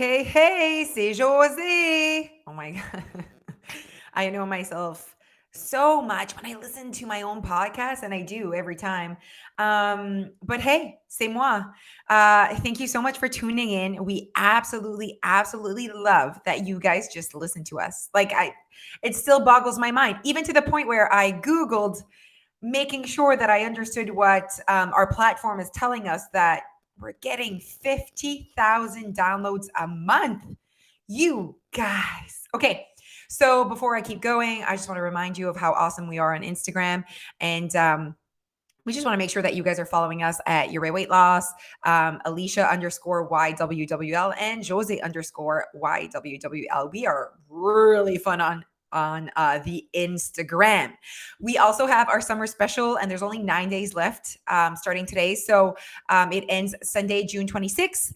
Hey, c'est José. Oh my God. I know myself so much when I listen to my own podcast, and I do every time. But hey, c'est moi. Thank you so much for tuning in. We absolutely love that you guys just listen to us. It still boggles my mind, even to the point where I Googled making sure that I understood what our platform is telling us, that we're getting 50,000 downloads a month. You guys. Okay. So before I keep going, I just want to remind you of how awesome we are on Instagram. And we just want to make sure that you guys are following us at Your Weight Loss, Alicia underscore YWWL, and Jose underscore YWWL. We are really fun on the Instagram. We also have our summer special, and there's only 9 days left starting today. So it ends Sunday, June 26th.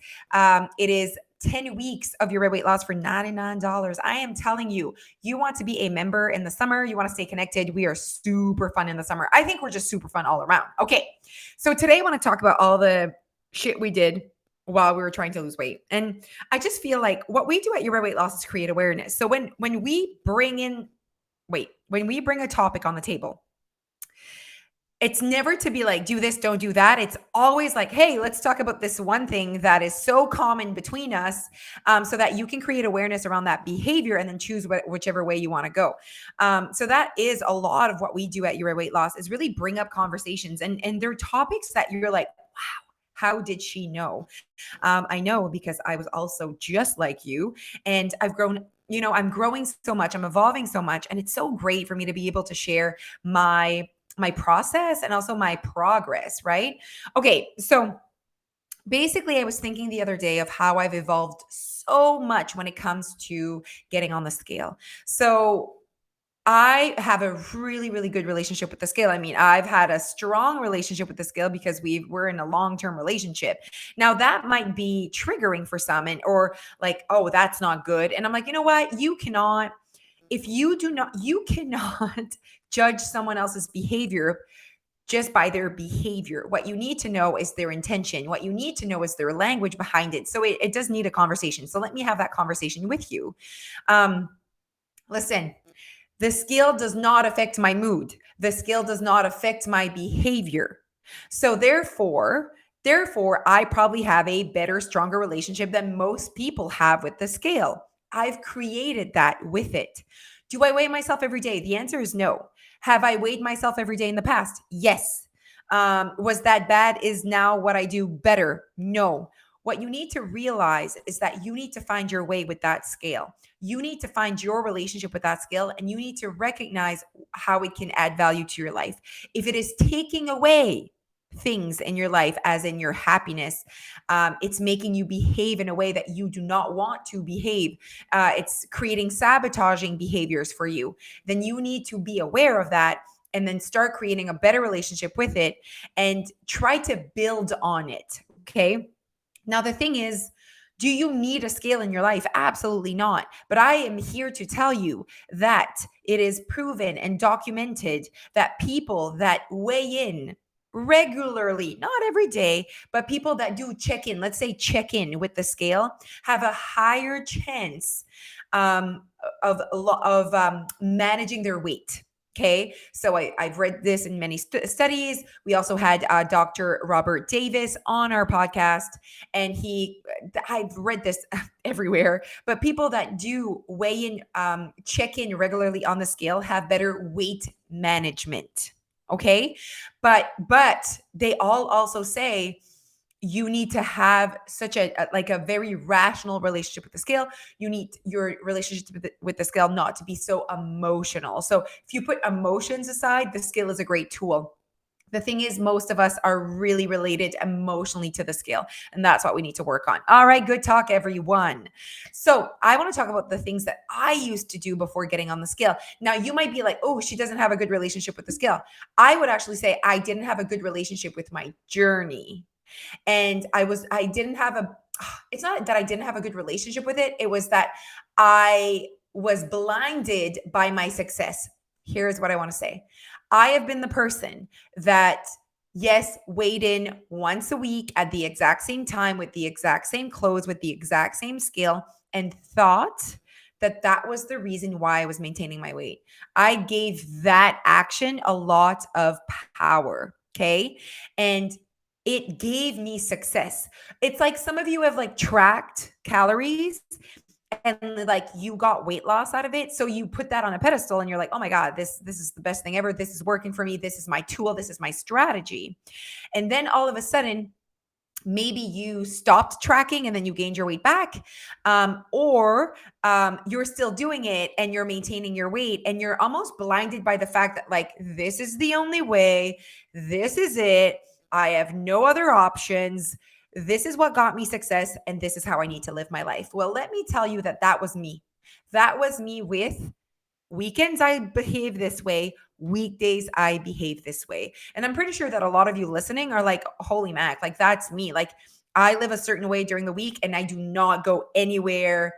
It is 10 weeks of your weight loss for $99. I am telling you, you want to be a member in the summer, you want to stay connected. We are super fun in the summer. I think we're just super fun all around. Okay. So today I want to talk about all the shit we did while we were trying to lose weight. And I just feel like what we do at Your Weight Loss is create awareness. So when we bring a topic on the table, it's never to be like, do this, don't do that. It's always like, hey, let's talk about this one thing that is so common between us, so that you can create awareness around that behavior and then choose whichever way you want to go. So that is a lot of what we do at Your Weight Loss, is really bring up conversations. And they're topics that you're like, wow, how did she know? I know because I was also just like you. And I've grown, I'm growing so much. I'm evolving so much. And it's so great for me to be able to share my process and also my progress, right? Okay, so basically I was thinking the other day of how I've evolved so much when it comes to getting on the scale. So I have a really good relationship with the scale. I mean, I've had a strong relationship with the scale because we're in a long-term relationship. Now that might be triggering for some, or like, oh, that's not good. And I'm like, you know what? You cannot judge someone else's behavior just by their behavior. What you need to know is their intention. What you need to know is their language behind it. So it does need a conversation. So let me have that conversation with you. Um, Listen, the scale does not affect my mood. The scale does not affect my behavior. So therefore, I probably have a better, stronger relationship than most people have with the scale. I've created that with it. Do I weigh myself every day? The answer is no. Have I weighed myself every day in the past? Yes. Was that bad? Is now what I do better? No. What you need to realize is that you need to find your way with that scale. You need to find your relationship with that scale, and you need to recognize how it can add value to your life. If it is taking away things in your life, as in your happiness, it's making you behave in a way that you do not want to behave, it's creating sabotaging behaviors for you, then you need to be aware of that and then start creating a better relationship with it and try to build on it. Okay. Now, the thing is, do you need a scale in your life? Absolutely not. But I am here to tell you that it is proven and documented that people that weigh in regularly, not every day, but people that do check in, let's say check in with the scale, have a higher chance um, of managing their weight. Okay, so I've read this in many studies. We also had Dr. Robert Davis on our podcast, and I've read this everywhere, but people that do weigh in, check in regularly on the scale have better weight management. Okay, but they all also say you need to have such a very rational relationship with the scale. You need your relationship with the scale not to be so emotional. So if you put emotions aside, the scale is a great tool. The thing is, most of us are really related emotionally to the scale, and that's what we need to work on. All right, good talk, everyone. So I want to talk about the things that I used to do before getting on the scale. Now, you might be like, oh, she doesn't have a good relationship with the scale. I would actually say I didn't have a good relationship with my journey. And I didn't have a, it's not that I didn't have a good relationship with it. It was that I was blinded by my success. Here's what I want to say. I have been the person that Yes, weighed in once a week at the exact same time with the exact same clothes, with the exact same scale, and thought that that was the reason why I was maintaining my weight. I gave that action a lot of power. Okay. And it gave me success. It's like some of you have like tracked calories and like you got weight loss out of it, so you put that on a pedestal and you're like, oh my god, this is the best thing ever, this is working for me, this is my tool, this is my strategy. And then all of a sudden maybe you stopped tracking and then you gained your weight back, or you're still doing it and you're maintaining your weight and you're almost blinded by the fact that like this is the only way, this is it, I have no other options, this is what got me success and this is how I need to live my life. Well, let me tell you that that was me. That was me with weekends, I behave this way. Weekdays, I behave this way. And I'm pretty sure that a lot of you listening are like, holy mac, like that's me. Like I live a certain way during the week and I do not go anywhere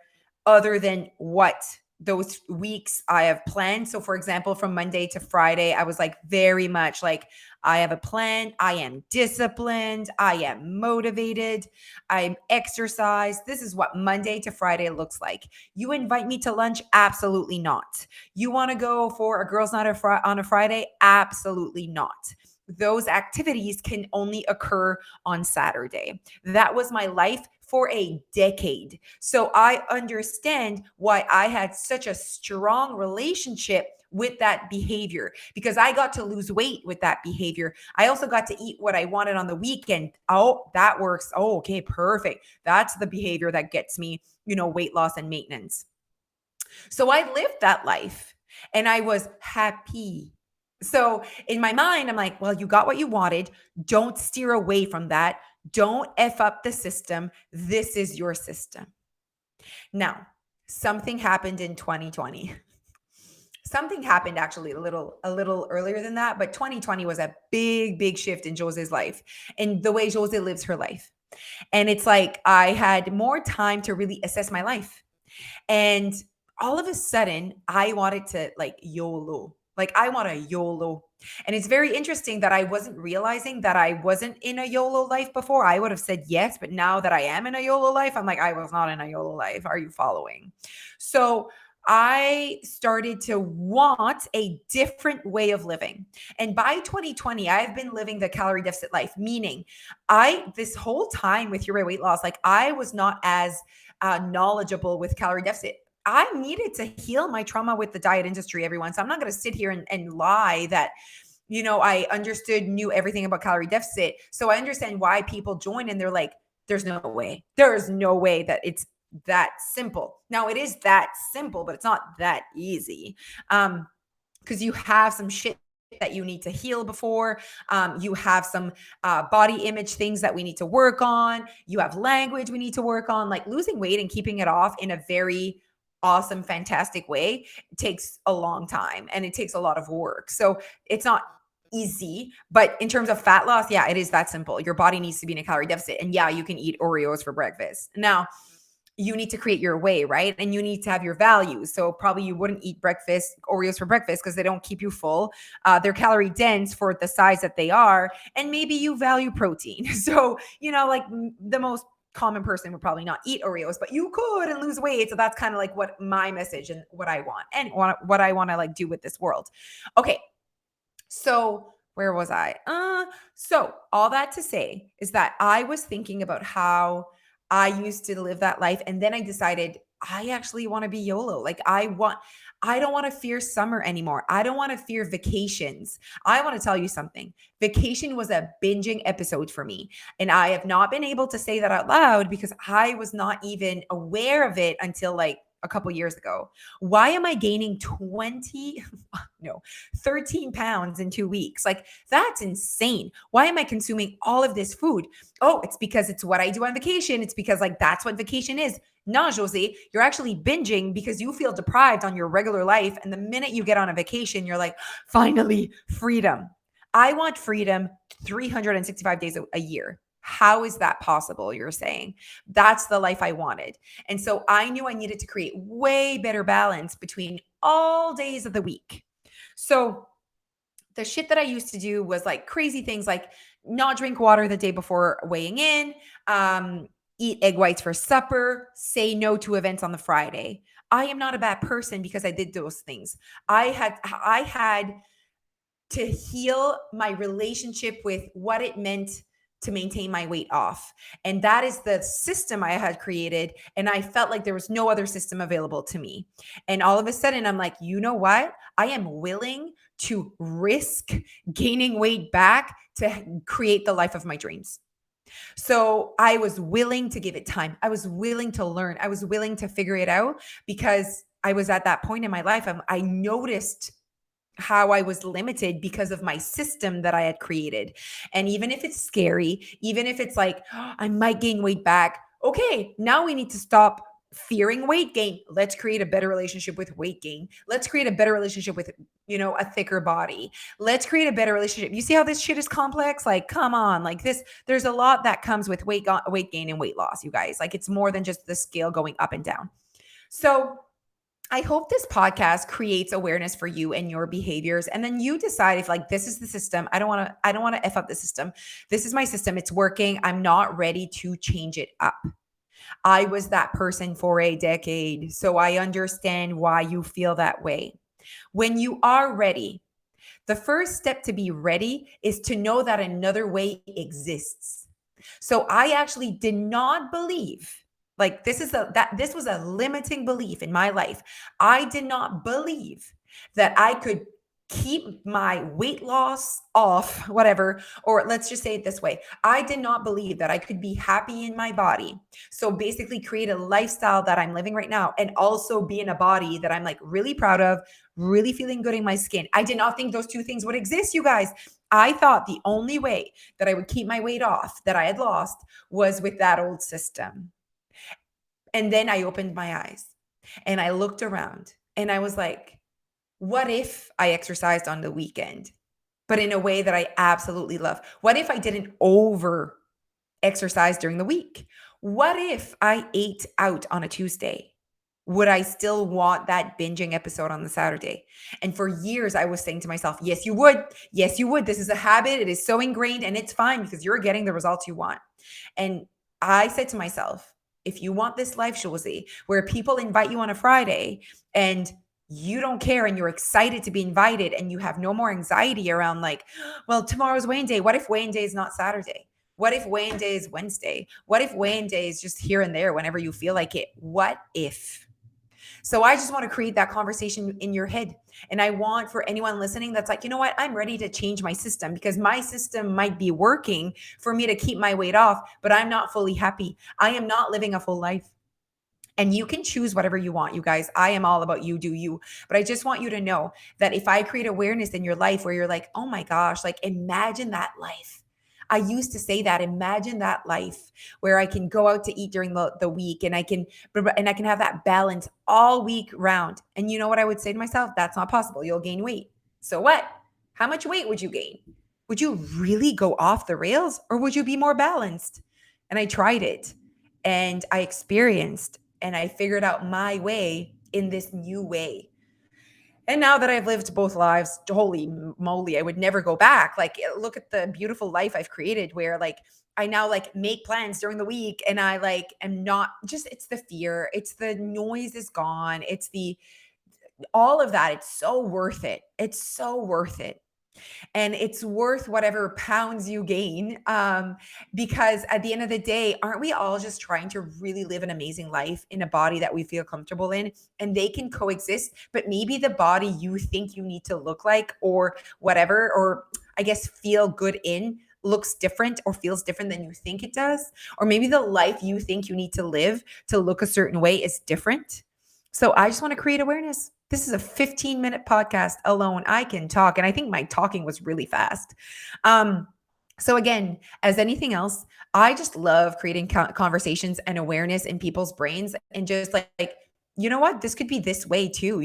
other than what those weeks I have planned. So, for example, from Monday to Friday, I was like very much like, I have a plan. I am disciplined. I am motivated. I'm exercised. This is what Monday to Friday looks like. You invite me to lunch? Absolutely not. You want to go for a girls' night on a Friday? Absolutely not. Those activities can only occur on Saturday. That was my life for a decade. So I understand why I had such a strong relationship with that behavior because I got to lose weight with that behavior. I also got to eat what I wanted on the weekend. Oh, that works. Oh, okay, perfect. That's the behavior that gets me, weight loss and maintenance. So I lived that life and I was happy. So in my mind, I'm like, well, you got what you wanted. Don't steer away from that. Don't F up the system. This is your system. Now, something happened in 2020. Something happened actually a little earlier than that, but 2020 was a big shift in Jose's life and the way Jose lives her life. And it's like I had more time to really assess my life. And all of a sudden, I wanted to like YOLO. Like I want a YOLO. And it's very interesting that I wasn't realizing that I wasn't in a YOLO life before. I would have said yes, but now that I am in a YOLO life, I'm like, I was not in a YOLO life. Are you following? So I started to want a different way of living. And by 2020, I've been living the calorie deficit life, meaning this whole time with your weight loss, like I was not as knowledgeable with calorie deficit. I needed to heal my trauma with the diet industry, everyone. So I'm not going to sit here and lie that, I knew everything about calorie deficit. So I understand why people join and they're like, there's no way. There's no way that it's that simple. Now it is that simple, but it's not that easy. Because you have some shit that you need to heal before. You have some body image things that we need to work on. You have language we need to work on. Like losing weight and keeping it off in a very awesome, fantastic way takes a long time and it takes a lot of work. So it's not easy, but in terms of fat loss, yeah, it is that simple. Your body needs to be in a calorie deficit. And yeah, you can eat Oreos for breakfast. Now, you need to create your way, right? And you need to have your values. So probably you wouldn't eat Oreos for breakfast because they don't keep you full. They're calorie dense for the size that they are. And maybe you value protein. So, like the most common person would probably not eat Oreos, but you could and lose weight. So that's kind of like what my message and what I want and what I want to like do with this world. Okay. So where was I? So all that to say is that I was thinking about how I used to live that life. And then I decided I actually want to be YOLO. Like I don't want to fear summer anymore. I don't want to fear vacations. I want to tell you something. Vacation was a binging episode for me. And I have not been able to say that out loud because I was not even aware of it until like a couple years ago. Why am I gaining 13 pounds in 2 weeks? Like that's insane. Why am I consuming all of this food? Oh, it's because it's what I do on vacation. It's because like that's what vacation is. Nah, Jose, you're actually binging because you feel deprived on your regular life. And the minute you get on a vacation, you're like, finally, freedom. I want freedom 365 days a year. How is that possible? You're saying that's the life I wanted. And so I knew I needed to create way better balance between all days of the week. So the shit that I used to do was like crazy things like not drink water the day before weighing in, eat egg whites for supper, say no to events on the Friday. I am not a bad person because I did those things. I had to heal my relationship with what it meant to maintain my weight off. And that is the system I had created. And I felt like there was no other system available to me. And all of a sudden, I'm like, you know what? I am willing to risk gaining weight back to create the life of my dreams. So I was willing to give it time. I was willing to learn. I was willing to figure it out because I was at that point in my life. I noticed how I was limited because of my system that I had created. And even if it's scary, even if it's like, "Oh, I might gain weight back. Okay, now we need to stop fearing weight gain. Let's create a better relationship with weight gain. Let's create a better relationship with, a thicker body. Let's create a better relationship. You see how this shit is complex? Like, come on, like this, there's a lot that comes with weight gain and weight loss, you guys. Like it's more than just the scale going up and down. So I hope this podcast creates awareness for you and your behaviors. And then you decide if like, this is the system. I don't want to F up the system. This is my system. It's working. I'm not ready to change it up. I was that person for a decade. So I understand why you feel that way. When you are ready, the first step to be ready is to know that another way exists. So I actually did not believe, like this was a limiting belief in my life. I did not believe that I could keep my weight loss off, whatever, or let's just say it this way. I did not believe that I could be happy in my body. So basically create a lifestyle that I'm living right now and also be in a body that I'm like really proud of, really feeling good in my skin. I did not think those two things would exist, you guys. I thought the only way that I would keep my weight off that I had lost was with that old system. And then I opened my eyes and I looked around and I was like, what if I exercised on the weekend, but in a way that I absolutely love? What if I didn't over exercise during the week? What if I ate out on a Tuesday? Would I still want that binging episode on the Saturday? And for years, I was saying to myself, yes, you would. Yes, you would. This is a habit. It is so ingrained and it's fine because you're getting the results you want. And I said to myself, if you want this life, Shulzy, where people invite you on a Friday and you don't care and you're excited to be invited and you have no more anxiety around like, well, tomorrow's weigh-in day. What if weigh-in day is not Saturday? What if weigh-in day is Wednesday? What if weigh-in day is just here and there whenever you feel like it? What if? So I just want to create that conversation in your head. And I want for anyone listening that's like, you know what? I'm ready to change my system because my system might be working for me to keep my weight off, but I'm not fully happy. I am not living a full life. And you can choose whatever you want, you guys. I am all about you, do you. But I just want you to know that if I create awareness in your life where you're like, oh my gosh, like imagine that life. I used to say that, imagine that life where I can go out to eat during the week and I can have that balance all week round. And you know what I would say to myself? That's not possible. You'll gain weight. So what? How much weight would you gain? Would you really go off the rails or would you be more balanced? And I tried it and I experienced and I figured out my way in this new way. And now that I've lived both lives, holy moly, I would never go back. Like, look at the beautiful life I've created where like I now like make plans during the week and I like am not just, it's the fear, it's the noise is gone, it's the all of that. It's so worth it. It's so worth it and it's worth whatever pounds you gain because at the end of the day, aren't we all just trying to really live an amazing life in a body that we feel comfortable in, and they can coexist, but maybe the body you think you need to look like or whatever, or I guess feel good in, looks different or feels different than you think it does, or maybe the life you think you need to live to look a certain way is different. So I just want to create awareness. This is a 15-minute podcast alone. I can talk. And I think my talking was really fast. So again, as anything else, I just love creating conversations and awareness in people's brains and just like you know what, this could be this way too,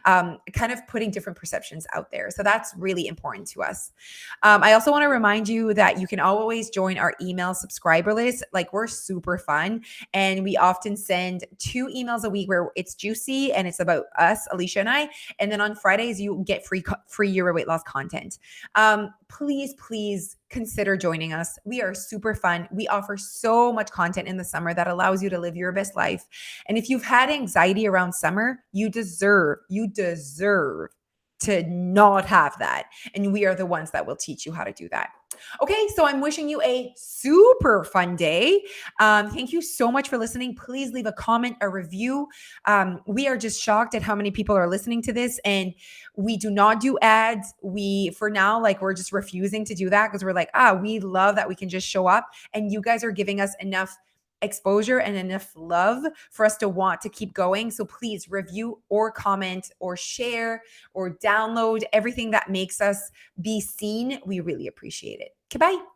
kind of putting different perceptions out there. So that's really important to us. I also want to remind you that you can always join our email subscriber list. Like, we're super fun, and we often send 2 emails a week where it's juicy and it's about us, Alicia and I. And then on Fridays, you get free Euro weight loss content. Please consider joining us. We are super fun. We offer so much content in the summer that allows you to live your best life. And if you've had anxiety around summer, you deserve to not have that. And we are the ones that will teach you how to do that. Okay, so I'm wishing you a super fun day. Thank you so much for listening. Please leave a comment, a review. We are just shocked at how many people are listening to this, and we do not do ads. For now, like, we're just refusing to do that because we're like, we love that we can just show up, and you guys are giving us enough exposure and enough love for us to want to keep going. So please review or comment or share or download everything that makes us be seen. We really appreciate it. Goodbye.